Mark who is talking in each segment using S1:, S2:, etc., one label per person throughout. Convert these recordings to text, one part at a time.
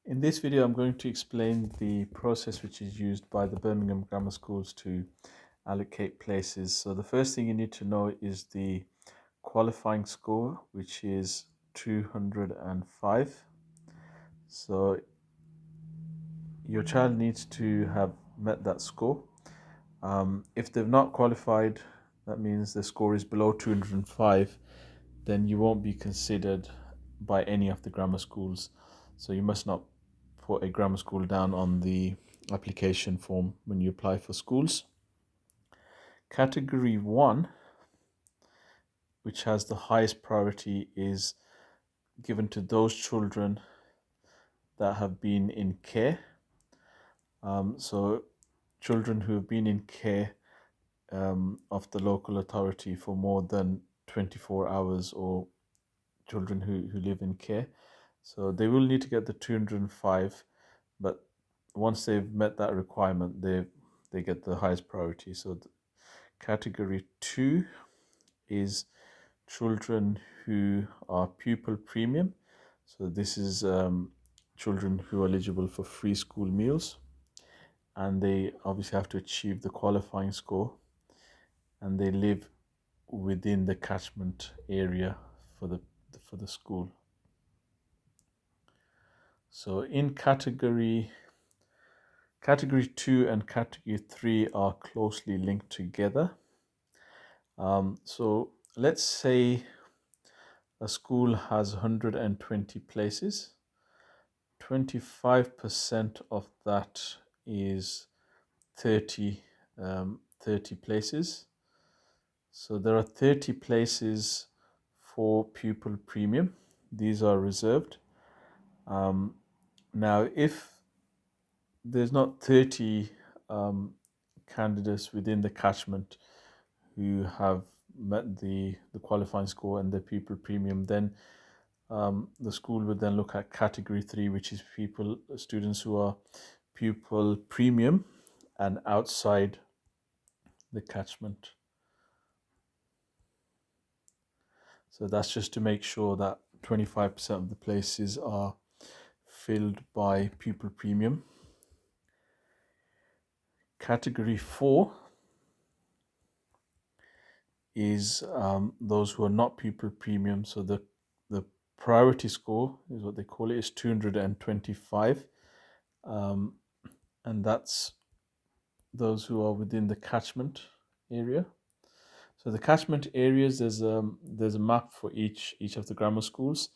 S1: In this video, I'm going to explain the process which is used by the Birmingham grammar schools to allocate places. So the first thing you need to know is the qualifying score, which is 205. So your child needs to have met that score. If they've not qualified, that means the score is below 205, then you won't be considered by any of the grammar schools. So you must not put a grammar school down on the application form when you apply for schools. Category 1, which has the highest priority, is given to those children that have been in care. So children who have been in care of the local authority for more than 24 hours, or children who live in care. So they will need to get the 205, but once they've met that requirement, they get the highest priority. So category 2 is children who are pupil premium. So this is children who are eligible for free school meals, and they obviously have to achieve the qualifying score, and they live within the catchment area for the school. So in category 2 and category 3 are closely linked together. So let's say a school has 120 places. 25% of that is 30 places. So there are 30 places for pupil premium. These are reserved. Now, if there's not 30 candidates within the catchment who have met the qualifying score and the pupil premium, then the school would then look at category 3, which is students who are pupil premium and outside the catchment. So that's just to make sure that 25% of the places are filled by pupil premium. Category 4 is those who are not pupil premium. So the priority score is what they call it, is 225, and that's those who are within the catchment area. So the catchment areas, there's a map for each of the grammar schools,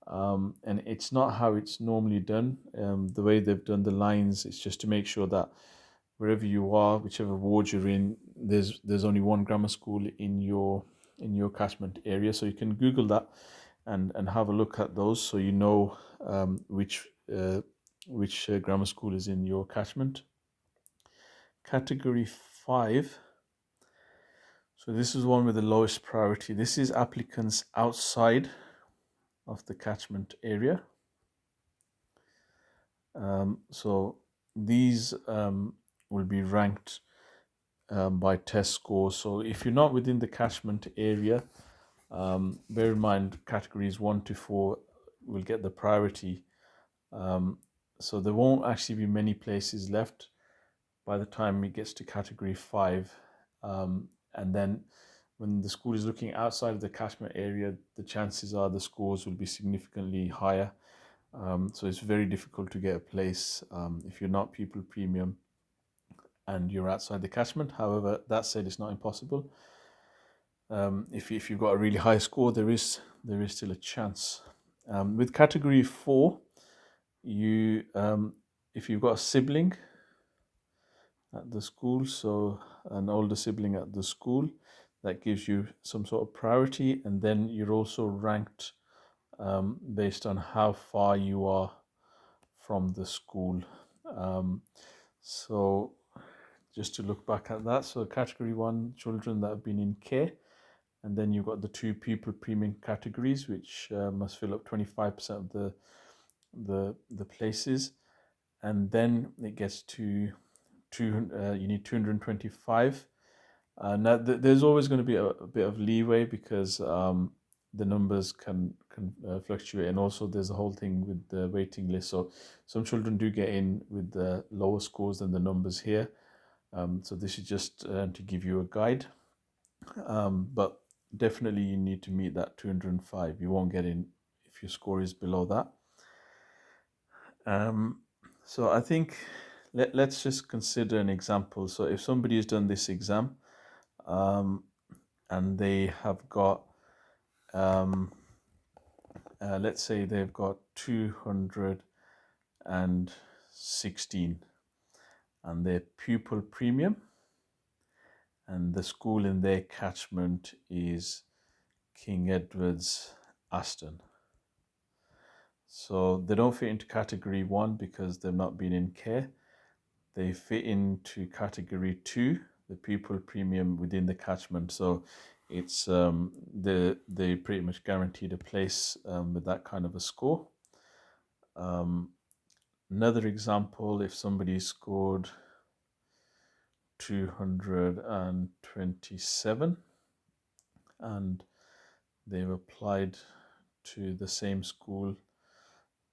S1: and it's not how it's normally done. The way they've done the lines, it's just to make sure that wherever you are, whichever ward you're in, there's only one grammar school in your catchment area. So you can Google that and have a look at those, so you know which grammar school is in your catchment. Category 5. So this is one with the lowest priority. This is applicants outside of the catchment area. So these will be ranked by test scores. So if you're not within the catchment area, bear in mind categories 1 to 4 will get the priority. So there won't actually be many places left by the time it gets to category 5. And then when the school is looking outside of the catchment area, the chances are the scores will be significantly higher. So it's very difficult to get a place if you're not pupil premium and you're outside the catchment. However, that said, it's not impossible. If you've got a really high score, there is still a chance. With category 4, you if you've got a sibling at the school, so an older sibling at the school, that gives you some sort of priority, and then you're also ranked based on how far you are from the school. So just to look back at that, so category 1, children that have been in care, and then you've got the 2 pupil premium categories, which must fill up 25% of the places, and then it gets to you need 225. Now there's always going to be a bit of leeway, because the numbers can fluctuate, and also there's a whole thing with the waiting list. So some children do get in with the lower scores than the numbers here. So this is just to give you a guide. But definitely you need to meet that 205. You won't get in if your score is below that. So I think let's just consider an example. So if somebody has done this exam, and they have got, let's say they've got 216, and their pupil premium, and the school in their catchment is King Edward's Aston. So they don't fit into category 1 because they've not been in care. They fit into category 2, the pupil premium within the catchment. So it's they pretty much guaranteed a place with that kind of a score. Another example, if somebody scored 227 and they've applied to the same school,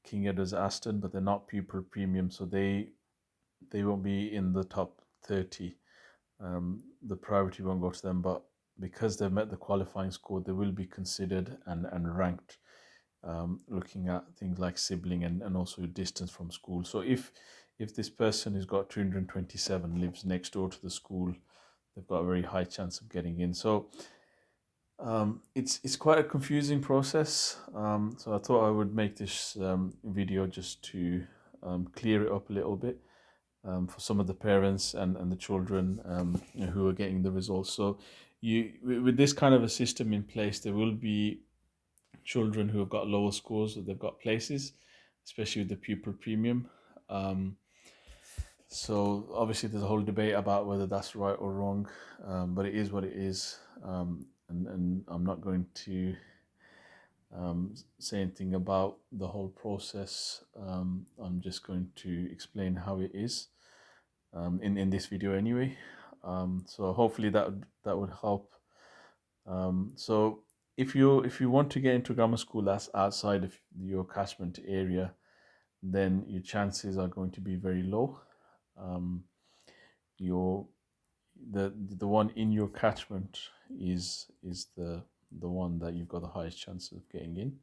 S1: King Edward's Aston, but they're not pupil premium, so they won't be in the top 30. The priority won't go to them, but because they've met the qualifying score, they will be considered and ranked, looking at things like sibling and also distance from school. So if this person who's got 227 lives next door to the school, they've got a very high chance of getting in. So it's quite a confusing process. So I thought I would make this video just to clear it up a little bit for some of the parents and the children who are getting the results. So with this kind of a system in place, there will be children who have got lower scores, that they've got places, especially with the pupil premium. So obviously there's a whole debate about whether that's right or wrong, but it is what it is. And I'm not going to say anything about the whole process. I'm just going to explain how it is in this video anyway. So hopefully that would help. So if you want to get into grammar school that's outside of your catchment area, then your chances are going to be very low. Your the one in your catchment is the one that you've got the highest chance of getting in.